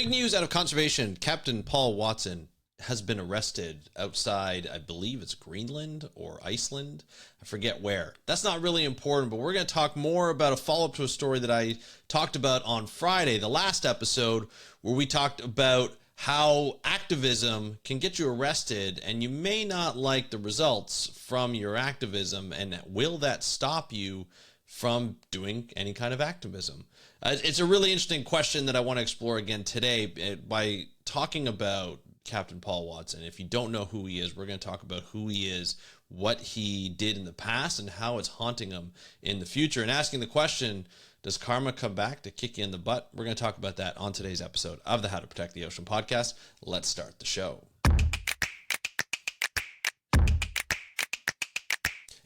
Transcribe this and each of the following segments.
Big news out of conservation. Captain Paul Watson has been arrested outside, I believe it's Greenland or Iceland. I forget where. That's not really important, but we're going to talk more about a follow-up to a story that I talked about on Friday, the last episode, where we talked about how activism can get you arrested and you may not like the results from your activism, and will that stop you from doing any kind of activism? It's a really interesting question that I want to explore again today by talking about Captain Paul Watson. If you don't know who he is, we're going to talk about who he is, what he did in the past, and how it's haunting him in the future, and asking the question, does karma come back to kick you in the butt? We're going to talk about that on today's episode of the How to Protect the Ocean podcast. Let's start the show.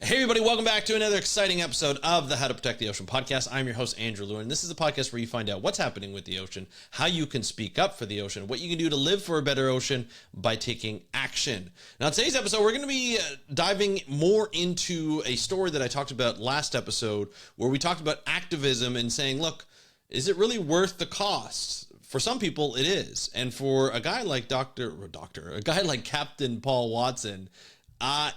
Hey everybody, welcome back to another exciting episode of the How to Protect the Ocean podcast. I'm your host, Andrew Lewin. This is a podcast where you find out what's happening with the ocean, how you can speak up for the ocean, what you can do to live for a better ocean by taking action. Now, in today's episode, we're going to be diving more into a story that I talked about last episode, where we talked about activism and saying, look, is it really worth the cost? For some people, it is. And for a guy like a guy like Captain Paul Watson,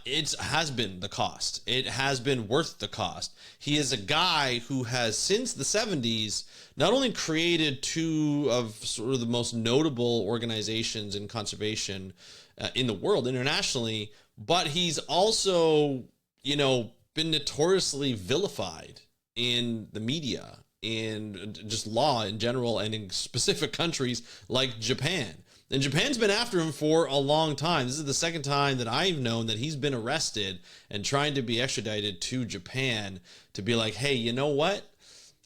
it has been the cost. It has been worth the cost. He is a guy who has, since the 70s, not only created two of sort of the most notable organizations in conservation in the world internationally, but he's also, been notoriously vilified in the media, in just law in general, and in specific countries like Japan. And Japan's been after him for a long time. This is the second time that I've known that he's been arrested and trying to be extradited to Japan to be like, hey, you know what?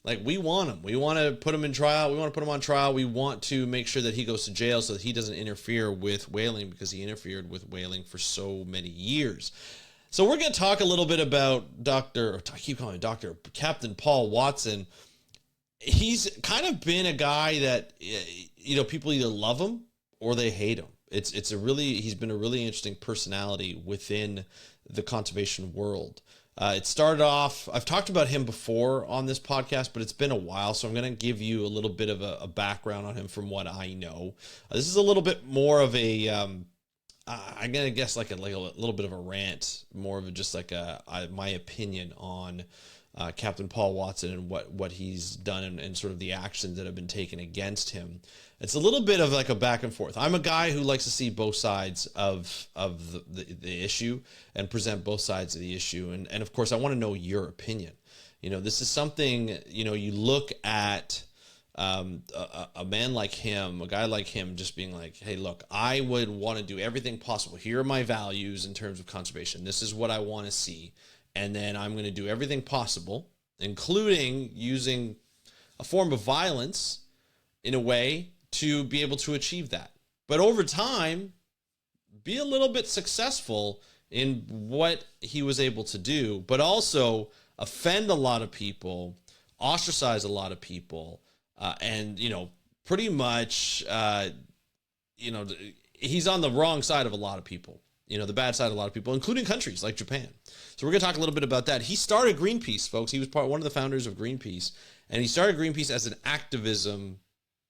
Like, we want him. We want to put him in trial. We want to put him on trial. We want to make sure that he goes to jail so that he doesn't interfere with whaling, because he interfered with whaling for so many years. So we're going to talk a little bit about Captain Paul Watson. He's kind of been a guy that, people either love him or they hate him. He's been a really interesting personality within the conservation world. It started off, I've talked about him before on this podcast, but it's been a while, so I'm going to give you a little bit of a background on him from what I know. This is a little bit more of a, I'm going to guess like a little bit of a rant, more of just like my opinion on Captain Paul Watson and what he's done and sort of the actions that have been taken against him. It's a little bit of like a back and forth. I'm a guy who likes to see both sides of the issue and present both sides of the issue. And of course, I want to know your opinion. This is something, you look at a man like him, a guy like him, just being like, hey, look, I would want to do everything possible. Here are my values in terms of conservation. This is what I want to see. And then I'm going to do everything possible, including using a form of violence in a way to be able to achieve that. But over time, be a little bit successful in what he was able to do, but also offend a lot of people, ostracize a lot of people, and, pretty much, he's on the wrong side of a lot of people. The bad side of a lot of people, including countries like Japan. So we're going to talk a little bit about that. He started Greenpeace, folks. He was one of the founders of Greenpeace, and he started Greenpeace as an activism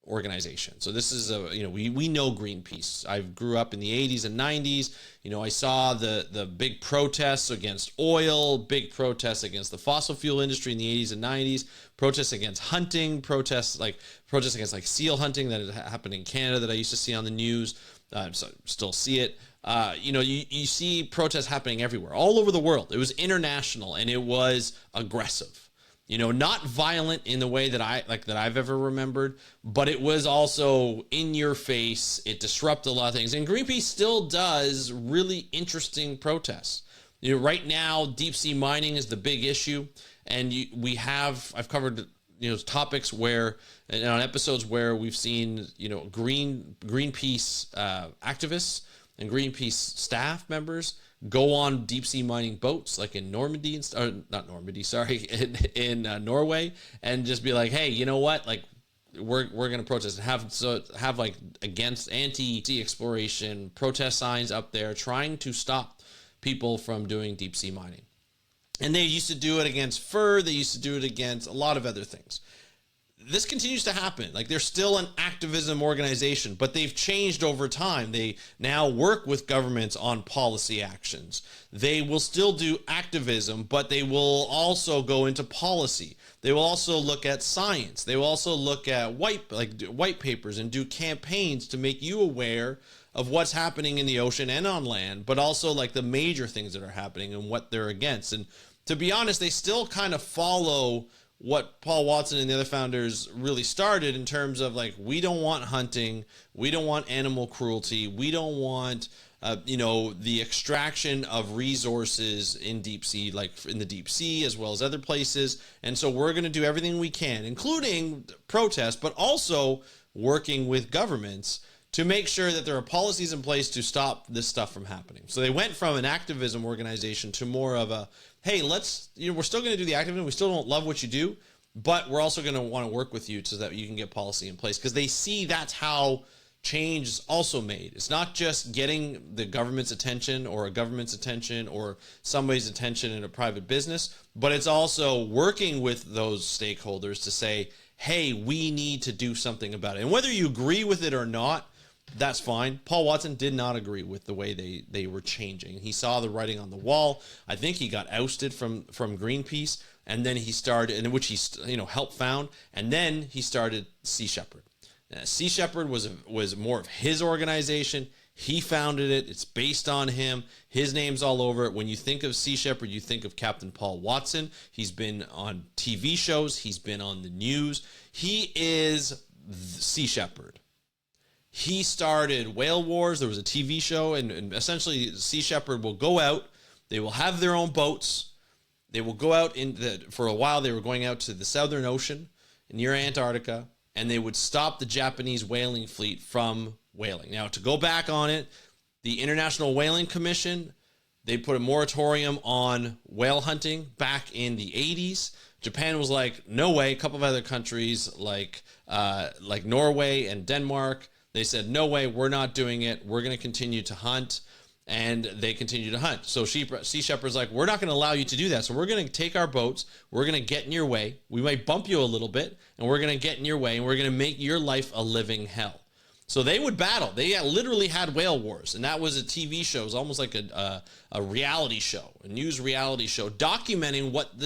organization. So this is we know Greenpeace. I grew up in the 80s and 90s. I saw the big protests against oil, big protests against the fossil fuel industry in the 80s and 90s, protests against hunting, protests against like seal hunting that had happened in Canada that I used to see on the news. So still see it. You see protests happening everywhere, all over the world. It was international and it was aggressive. Not violent in the way that I've ever remembered, but it was also in your face. It disrupted a lot of things. And Greenpeace still does really interesting protests. Right now, deep sea mining is the big issue. And I've covered, topics where, and on episodes where we've seen, Greenpeace activists and Greenpeace staff members go on deep sea mining boats, like in Normandy, in Norway, and just be like, hey, you know what? Like, we're going to protest and have like against anti-sea exploration protest signs up there trying to stop people from doing deep sea mining. And they used to do it against fur. They used to do it against a lot of other things. this continues to happen. Like, they're still an activism organization, but they've changed over time. They now work with governments on policy actions. They will still do activism, but they will also go into policy. They will also look at science. They will also look at white papers and do campaigns to make you aware of what's happening in the ocean and on land, but also like the major things that are happening and what they're against. And to be honest, they still kind of follow what Paul Watson and the other founders really started in terms of like, we don't want hunting, we don't want animal cruelty, we don't want the extraction of resources in deep sea, like in the deep sea as well as other places. And so we're going to do everything we can, including protest, but also working with governments to make sure that there are policies in place to stop this stuff from happening. So they went from an activism organization to more of a, hey, we're still going to do the activism. We still don't love what you do, but we're also going to want to work with you so that you can get policy in place, because they see that's how change is also made. It's not just getting the government's attention or a government's attention or somebody's attention in a private business, but it's also working with those stakeholders to say, hey, we need to do something about it. And whether you agree with it or not, that's fine. Paul Watson did not agree with the way they were changing. He saw the writing on the wall. I think he got ousted from Greenpeace, and then he started, in which he helped found, and then he started Sea Shepherd. Sea Shepherd was more of his organization. He founded it. It's based on him. His name's all over it. When you think of Sea Shepherd, you think of Captain Paul Watson. He's been on TV shows. He's been on the news. He is Sea Shepherd. He started Whale Wars. There was a TV show, and essentially Sea Shepherd will go out. They will have their own boats. They will go out for a while. They were going out to the Southern Ocean near Antarctica, and they would stop the Japanese whaling fleet from whaling. Now, to go back on it, the International Whaling Commission, they put a moratorium on whale hunting back in the 80s. Japan was like, no way. A couple of other countries like Norway and Denmark, they said, no way, we're not doing it. We're going to continue to hunt. And they continue to hunt. So Sea Shepherd's like, we're not going to allow you to do that. So we're going to take our boats. We're going to get in your way. We might bump you a little bit, and we're going to get in your way, and we're going to make your life a living hell. So they would battle. They literally had whale wars, and that was a TV show. It was almost like a reality show, a news reality show, documenting what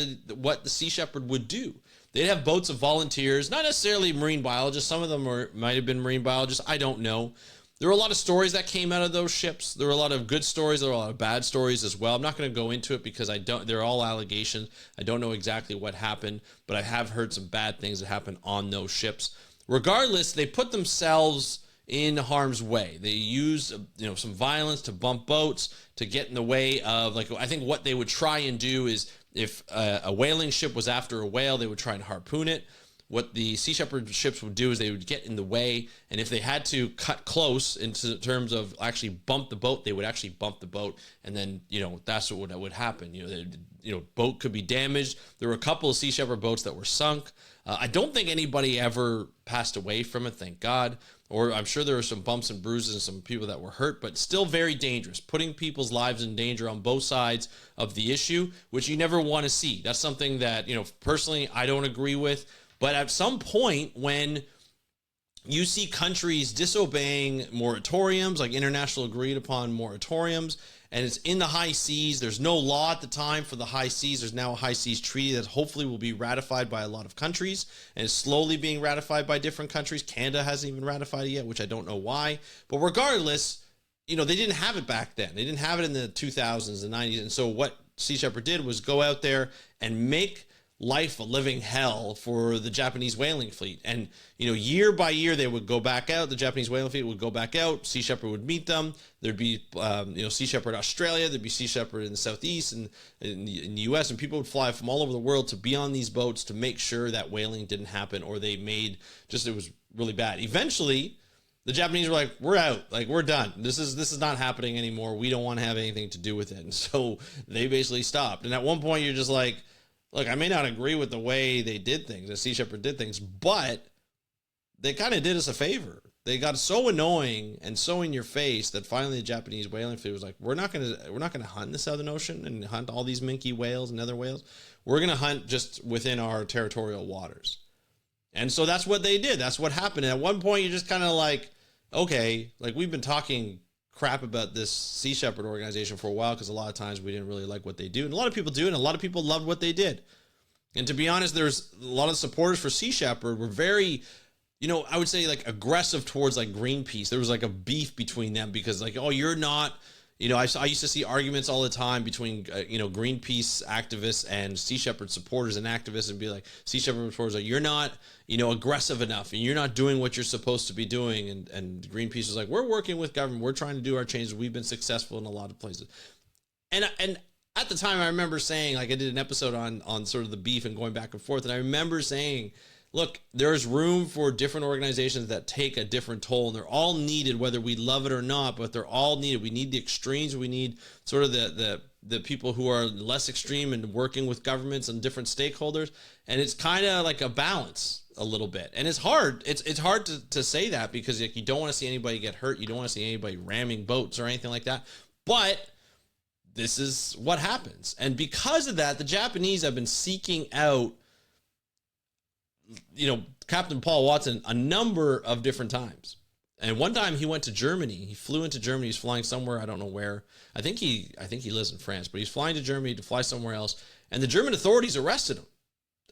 the Sea Shepherd would do. They'd have boats of volunteers, not necessarily marine biologists. Some of them might have been marine biologists. I don't know. There were a lot of stories that came out of those ships. There were a lot of good stories. There were a lot of bad stories as well. I'm not going to go into it because they're all allegations. I don't know exactly what happened, but I have heard some bad things that happened on those ships. Regardless, they put themselves in harm's way. They used some violence to bump boats, to get in the way of, like, I think what they would try and do is, if a whaling ship was after a whale, they would try and harpoon it. What the Sea Shepherd ships would do is they would get in the way, and if they had to cut close into terms of actually bump the boat, they would actually bump the boat, and then that's what would happen. Boat could be damaged. There were a couple of Sea Shepherd boats that were sunk. I don't think anybody ever passed away from it, thank God. Or I'm sure there were some bumps and bruises and some people that were hurt, but still very dangerous, putting people's lives in danger on both sides of the issue, which you never want to see. That's something that, personally, I don't agree with. But at some point, when you see countries disobeying moratoriums, like international agreed upon moratoriums, and it's in the high seas, there's no law at the time for the high seas. There's now a high seas treaty that hopefully will be ratified by a lot of countries, and is slowly being ratified by different countries. Canada hasn't even ratified it yet, which I don't know why. But regardless, they didn't have it back then. They didn't have it in the 2000s and 90s. And so what Sea Shepherd did was go out there and make life a living hell for the Japanese whaling fleet. And year by year they would go back out. The Japanese whaling fleet would go back out. Sea Shepherd would meet them. There'd be Sea Shepherd Australia. There'd be Sea Shepherd in the southeast and in the US, and people would fly from all over the world to be on these boats to make sure that whaling didn't happen, or it was really bad. Eventually the Japanese were like, we're out, like, we're done. This is not happening anymore. We don't want to have anything to do with it. And so they basically stopped. And at one point you're just like, look, I may not agree with the way they did things, the Sea Shepherd did things, but they kind of did us a favor. They got so annoying and so in your face that finally the Japanese whaling fleet was like, we're not gonna hunt in the Southern Ocean and hunt all these minke whales and other whales. We're gonna hunt just within our territorial waters. And so that's what they did. That's what happened. And at one point, you're just kind of like, okay, like we've been talking crap about this Sea Shepherd organization for a while because a lot of times we didn't really like what they do. And a lot of people do, and a lot of people loved what they did. And to be honest, there's a lot of supporters for Sea Shepherd were very, I would say like aggressive towards like Greenpeace. There was like a beef between them because like, oh, you're not, I used to see arguments all the time between, Greenpeace activists and Sea Shepherd supporters and activists, and be like, Sea Shepherd supporters, like, you're not, aggressive enough, and you're not doing what you're supposed to be doing. And Greenpeace was like, we're working with government. We're trying to do our changes. We've been successful in a lot of places. And at the time, I remember saying, like, I did an episode on sort of the beef and going back and forth. And I remember saying, look, there's room for different organizations that take a different toll, and they're all needed, whether we love it or not, but they're all needed. We need the extremes. We need sort of the people who are less extreme and working with governments and different stakeholders. And it's kind of like a balance a little bit. And it's hard. It's hard to say that because like, you don't want to see anybody get hurt. You don't want to see anybody ramming boats or anything like that. But this is what happens. And because of that, the Japanese have been seeking out, Captain Paul Watson a number of different times. And one time he went to Germany. He flew into Germany. He's flying somewhere. I don't know where. I think he lives in France, but he's flying to Germany to fly somewhere else. And the German authorities arrested him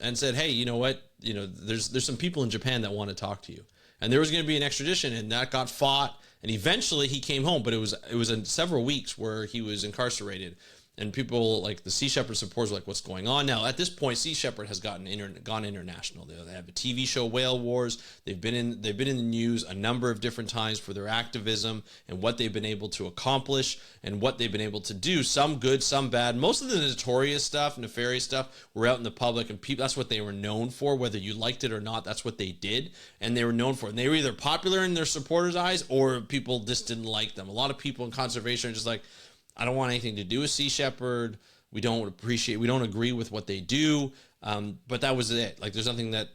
and said, hey, you know what? There's some people in Japan that want to talk to you. And there was going to be an extradition, and that got fought. And eventually he came home, but it was in several weeks where he was incarcerated. And people like the Sea Shepherd supporters were like, what's going on now? At this point, Sea Shepherd has gone international. They have a TV show, Whale Wars. They've been in the news a number of different times for their activism and what they've been able to accomplish and what they've been able to do. Some good, some bad. Most of the notorious stuff, nefarious stuff, were out in the public, and that's what they were known for. Whether you liked it or not, that's what they did, and they were known for it. And they were either popular in their supporters' eyes or people just didn't like them. A lot of people in conservation are just like, I don't want anything to do with Sea Shepherd. We don't agree with what they do. But that was it. Like, there's nothing that,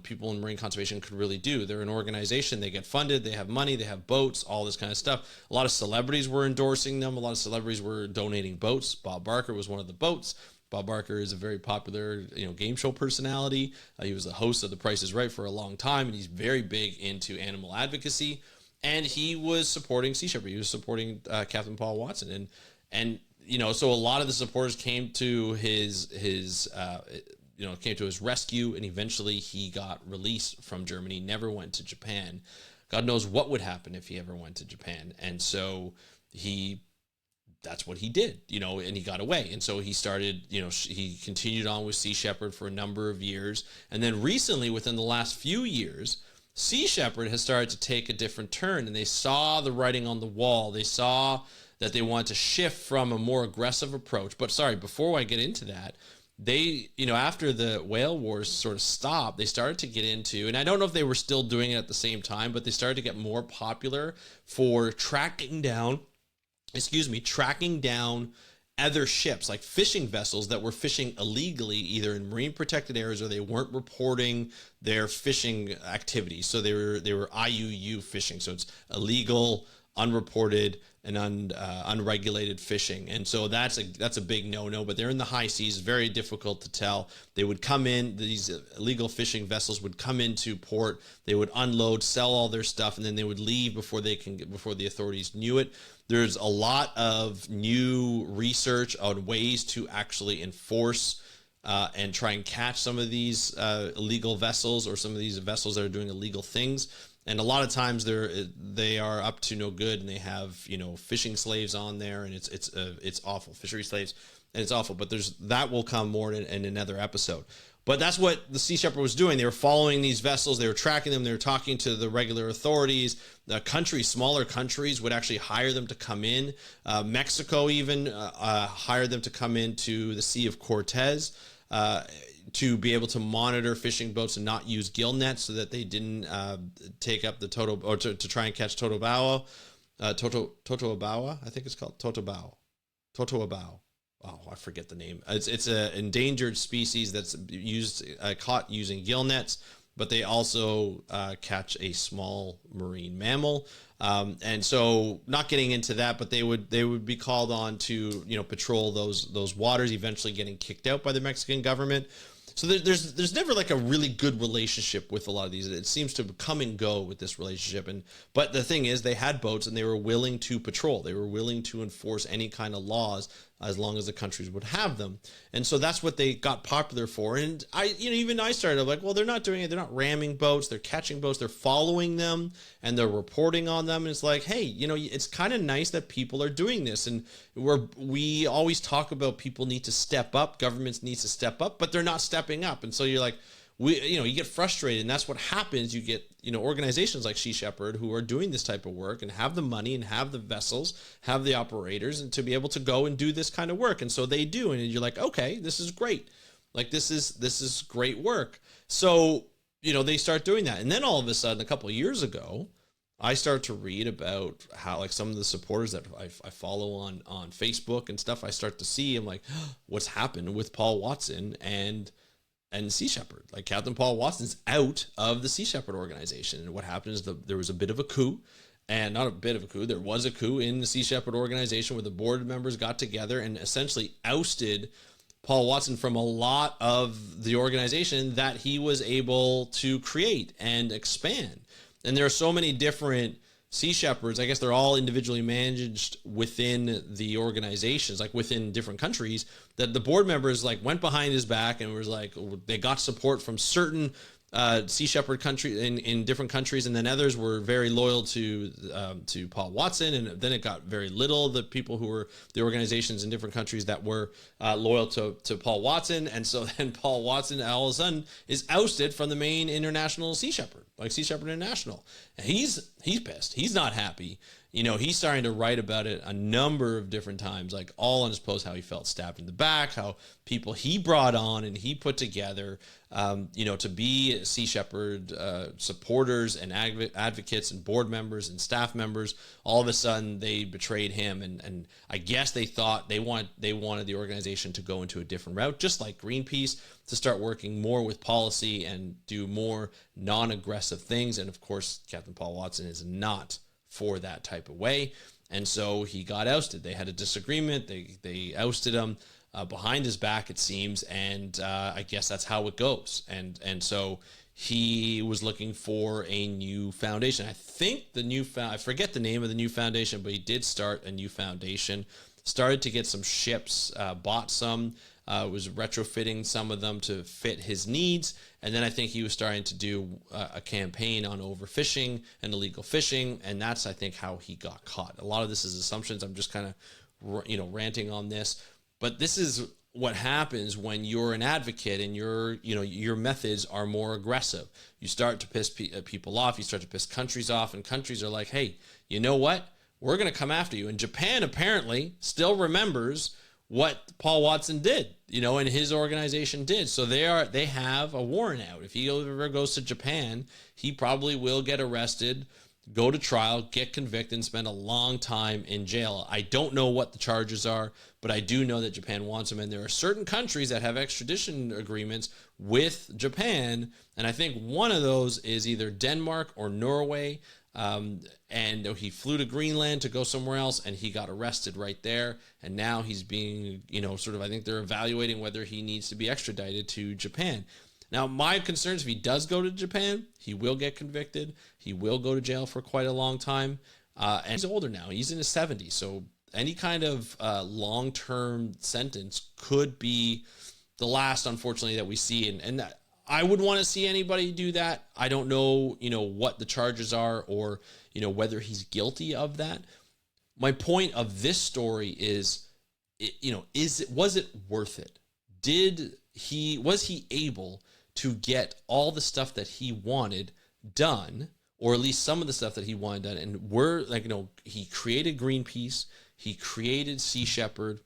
people in marine conservation could really do. They're an organization. They get funded. They have money. They have boats, all this kind of stuff. A lot of celebrities were endorsing them. A lot of celebrities were donating boats. Bob Barker was one of the boats. Bob Barker is a very popular, game show personality. He was the host of The Price is Right for a long time, and he's very big into animal advocacy. And he was supporting Sea Shepherd. He was supporting Captain Paul Watson, and so a lot of the supporters came to his rescue, and eventually he got released from Germany. Never went to Japan. God knows what would happen if he ever went to Japan. And so that's what he did, and he got away. And so he started, he continued on with Sea Shepherd for a number of years, and then recently, within the last few years, Sea Shepherd has started to take a different turn, and they saw the writing on the wall. They saw that they wanted to shift from a more aggressive approach. But before I get into that, they, after the whale wars sort of stopped, they started to get into, and I don't know if they were still doing it at the same time, but they started to get more popular for tracking down other ships, like fishing vessels that were fishing illegally, either in marine protected areas or they weren't reporting their fishing activities. So they were IUU fishing. So it's illegal, unreported, and unregulated fishing. And so that's a big no-no, but they're in the high seas, very difficult to tell. They would come in, these illegal fishing vessels would come into port, they would unload, sell all their stuff, and then they would leave before the authorities knew it. There's a lot of new research on ways to actually enforce and try and catch some of these illegal vessels, or some of these vessels that are doing illegal things. And a lot of times they are up to no good, and they have fishing slaves on there, and it's awful, fishery slaves, and it's awful. But that will come more in another episode. But that's what the Sea Shepherd was doing. They were following these vessels. They were tracking them. They were talking to the regular authorities. Smaller countries would actually hire them to come in. Mexico even hired them to come into the Sea of Cortez to be able to monitor fishing boats and not use gill nets, so that they didn't take up the to try and catch totobawa. Totoabawa, I think it's called totoabao. Oh, I forget the name. It's an endangered species that's caught using gill nets, but they also catch a small marine mammal. And so, not getting into that, but they would be called on to patrol those waters, eventually getting kicked out by the Mexican government. So there's never like a really good relationship with a lot of these. It seems to come and go with this relationship. But the thing is, they had boats and they were willing to patrol. They were willing to enforce any kind of laws as long as the countries would have them. And so that's what they got popular for. And even I started like, well, they're not doing it. They're not ramming boats. They're catching boats. They're following them and they're reporting on them. And it's like, hey, it's kind of nice that people are doing this. And we always talk about people need to step up. Governments need to step up, but they're not stepping up. And so you're like, you get frustrated, and that's what happens. You get, organizations like Sea Shepherd who are doing this type of work and have the money and have the vessels, have the operators, and to be able to go and do this kind of work. And so they do. And you're like, okay, this is great. Like, this is great work. So, they start doing that. And then all of a sudden, a couple of years ago, I start to read about how, like, some of the supporters that I follow on Facebook and stuff, I start to see, I'm like, what's happened with Paul Watson and Sea Shepherd. Like, Captain Paul Watson's out of the Sea Shepherd organization. And what happened is there was a bit of a coup, and not a bit of a coup, there was a coup in the Sea Shepherd organization where the board members got together and essentially ousted Paul Watson from a lot of the organization that he was able to create and expand. And there are so many different Sea Shepherds. I guess they're all individually managed within the organizations, like within different countries, that the board members like went behind his back and was like, they got support from certain Sea Shepherd country in different countries, and then others were very loyal to Paul Watson, and then it got very little the people who were the organizations in different countries that were loyal to Paul Watson. And so then Paul Watson all of a sudden is ousted from the main international Sea Shepherd, like Sea Shepherd International, and he's pissed. He's not happy. He's starting to write about it a number of different times, like all on his post, how he felt stabbed in the back, how people he brought on and he put together, to be Sea Shepherd supporters and advocates and board members and staff members, all of a sudden they betrayed him. And I guess they thought they wanted the organization to go into a different route, just like Greenpeace, to start working more with policy and do more non-aggressive things. And of course, Captain Paul Watson is not for that type of way. And so he got ousted. They had a disagreement. They ousted him behind his back, it seems. And I guess that's how it goes. And so he was looking for a new foundation. I think I forget the name of the new foundation, but he did start a new foundation, started to get some ships, bought some, was retrofitting some of them to fit his needs. And then I think he was starting to do a campaign on overfishing and illegal fishing. And that's, I think, how he got caught. A lot of this is assumptions. I'm just kind of, ranting on this. But this is what happens when you're an advocate and your methods are more aggressive. You start to piss people off. You start to piss countries off. And countries are like, hey, you know what? We're going to come after you. And Japan apparently still remembers what Paul Watson did, and his organization did. So they have a warrant out. If he ever goes to Japan, he probably will get arrested, go to trial, get convicted, and spend a long time in jail. I don't know what the charges are, but I do know that Japan wants him. And there are certain countries that have extradition agreements with Japan. And I think one of those is either Denmark or Norway. And he flew to Greenland to go somewhere else, and he got arrested right there. And now he's being, I think they're evaluating whether he needs to be extradited to Japan. Now, my concern is if he does go to Japan, he will get convicted. He will go to jail for quite a long time. And he's older now. He's in his 70s. So any kind of long-term sentence could be the last, unfortunately, that we see. And that, I would want to see anybody do that. I don't know, what the charges are or, whether he's guilty of that. My point of this story is, was it worth it? Was he able to get all the stuff that he wanted done, or at least some of the stuff that he wanted done? And he created Greenpeace, he created Sea Shepherd.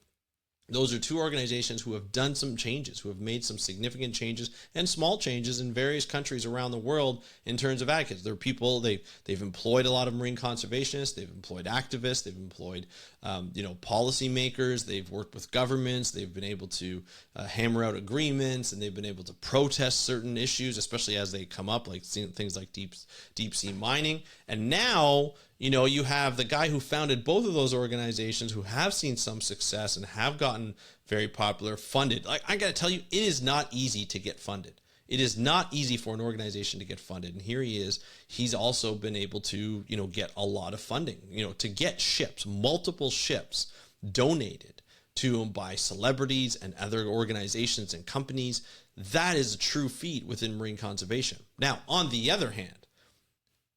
Those are two organizations who have done some changes, who have made some significant changes and small changes in various countries around the world in terms of advocates. There are people, they've employed a lot of marine conservationists, they've employed activists, they've employed, policymakers, they've worked with governments, they've been able to hammer out agreements, and they've been able to protest certain issues, especially as they come up, like things like deep sea mining. And now, You know, you have the guy who founded both of those organizations who have seen some success and have gotten very popular, funded. Like, I got to tell you, it is not easy to get funded. It is not easy for an organization to get funded. And here he is. He's also been able to, you know, get a lot of funding, you know, to get ships, multiple ships donated to him by celebrities and other organizations and companies. That is a true feat within marine conservation. Now, on the other hand,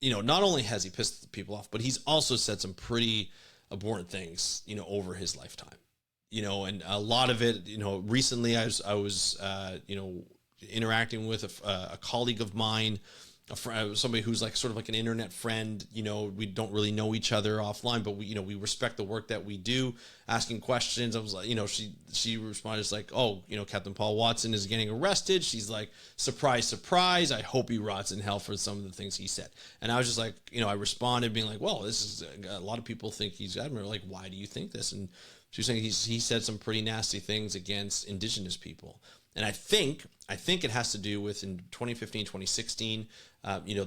you know, not only has he pissed people off, but he's also said some pretty abhorrent things, you know, over his lifetime, you know, and a lot of it, you know, recently I was you know, interacting with a colleague of mine, somebody who's like sort of like an internet friend. You know, we don't really know each other offline, but we, you know, we respect the work that we do, asking questions. I was like, you know, she responded like, oh, you know, Captain Paul Watson is getting arrested. She's like, surprise, surprise. I hope he rots in hell for some of the things he said. And I was just like, you know, I responded being like, well, this is a lot of people think he's admirable. Like, why do you think this? And she was saying he said some pretty nasty things against indigenous people. And I think it has to do with in 2015, 2016, you know,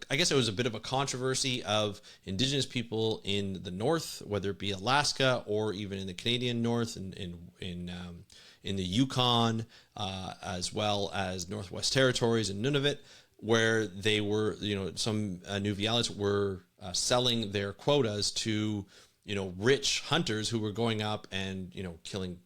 I guess it was a bit of a controversy of indigenous people in the North, whether it be Alaska or even in the Canadian North and in the Yukon, as well as Northwest Territories and Nunavut, where they were, you know, some Nuvialists were selling their quotas to, you know, rich hunters who were going up and, you know, killing,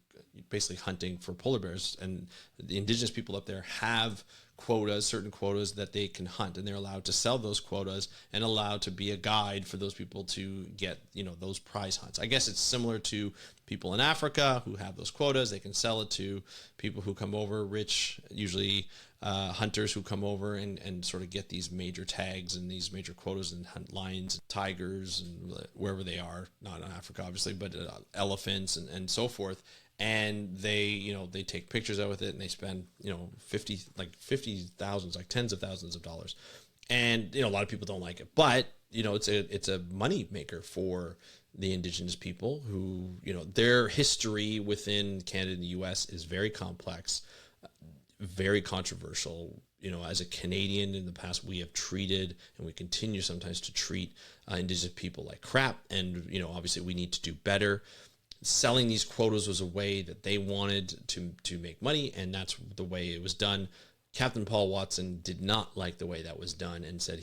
basically hunting for polar bears. And the indigenous people up there have quotas, certain quotas that they can hunt, and they're allowed to sell those quotas and allowed to be a guide for those people to get, you know, those prize hunts. I guess it's similar to people in Africa who have those quotas. They can sell it to people who come over, rich, usually hunters who come over and sort of get these major tags and these major quotas and hunt lions, tigers, and wherever they are, not in Africa, obviously, but elephants and so forth. And they, you know, they take pictures out with it and they spend, you know, 50,000s, like tens of thousands of dollars. And, you know, a lot of people don't like it, but, you know, it's a money maker for the indigenous people who, you know, their history within Canada and the US is very complex, very controversial. You know, as a Canadian in the past, we have treated and we continue sometimes to treat indigenous people like crap. And, you know, obviously we need to do better. Selling these quotas was a way that they wanted to make money, and that's the way it was done. Captain Paul Watson did not like the way that was done and said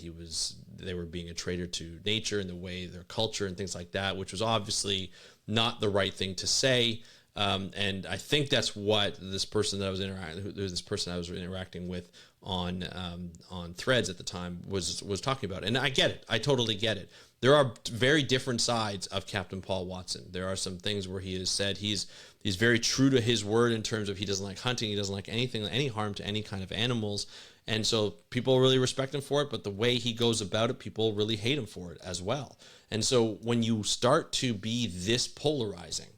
they were being a traitor to nature and the way their culture and things like that, which was obviously not the right thing to say. And I think that's what this person that I was interacting with on Threads at the time was talking about. And I get it. I totally get it. There are very different sides of Captain Paul Watson. There are some things where he has said he's very true to his word in terms of he doesn't like hunting. He doesn't like any harm to any kind of animals. And so people really respect him for it, but the way he goes about it, people really hate him for it as well. And so when you start to be this polarizing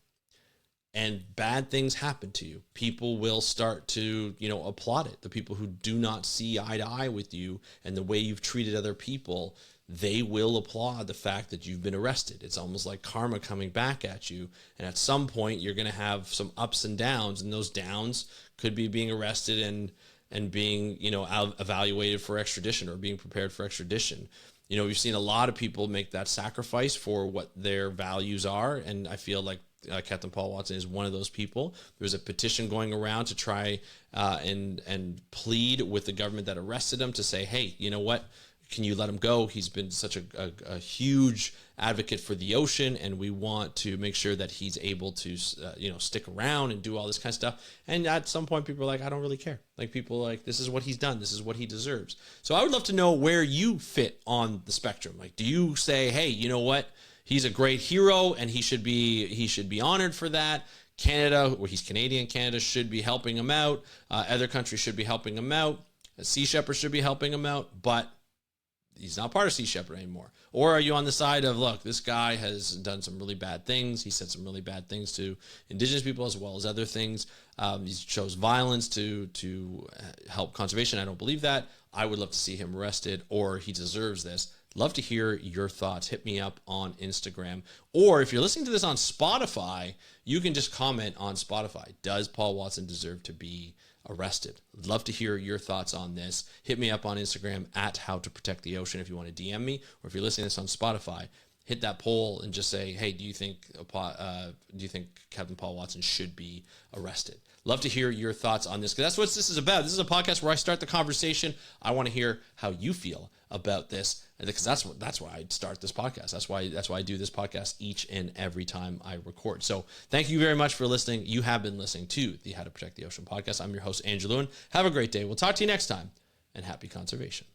and bad things happen to you, people will start to, you know, applaud it. The people who do not see eye to eye with you and the way you've treated other people, they will applaud the fact that you've been arrested. It's almost like karma coming back at you. And at some point, you're going to have some ups and downs, and those downs could be being arrested and being, you know, evaluated for extradition or being prepared for extradition. You know, we've seen a lot of people make that sacrifice for what their values are, and I feel like Captain Paul Watson is one of those people. There's a petition going around to try and plead with the government that arrested him to say, hey, you know what? Can you let him go? He's been such a huge advocate for the ocean, and we want to make sure that he's able to, you know, stick around and do all this kind of stuff. And at some point, people are like, I don't really care. Like, people are like, this is what he's done. This is what he deserves. So I would love to know where you fit on the spectrum. Like, do you say, hey, you know what? He's a great hero, and he should be honored for that. Canada, well, he's Canadian. Canada should be helping him out. Other countries should be helping him out. Sea Shepherd should be helping him out, but he's not part of Sea Shepherd anymore. Or are you on the side of, look, this guy has done some really bad things. He said some really bad things to indigenous people as well as other things. He chose violence to help conservation. I don't believe that. I would love to see him arrested, or he deserves this. Love to hear your thoughts. Hit me up on Instagram. Or if you're listening to this on Spotify, you can just comment on Spotify. Does Paul Watson deserve to be arrested. I'd love to hear your thoughts on this. Hit me up on Instagram at How to Protect the Ocean if you want to DM me, or if you're listening to this on Spotify, hit that poll and just say, hey, do you think Captain Paul Watson should be arrested? Love to hear your thoughts on this, because that's what this is about. This is a podcast where I start the conversation. I want to hear how you feel about this, because that's why I start this podcast. That's why I do this podcast each and every time I record. So thank you very much for listening. You have been listening to the How to Protect the Ocean podcast. I'm your host, Andrew Lewin. Have a great day. We'll talk to you next time, and happy conservation.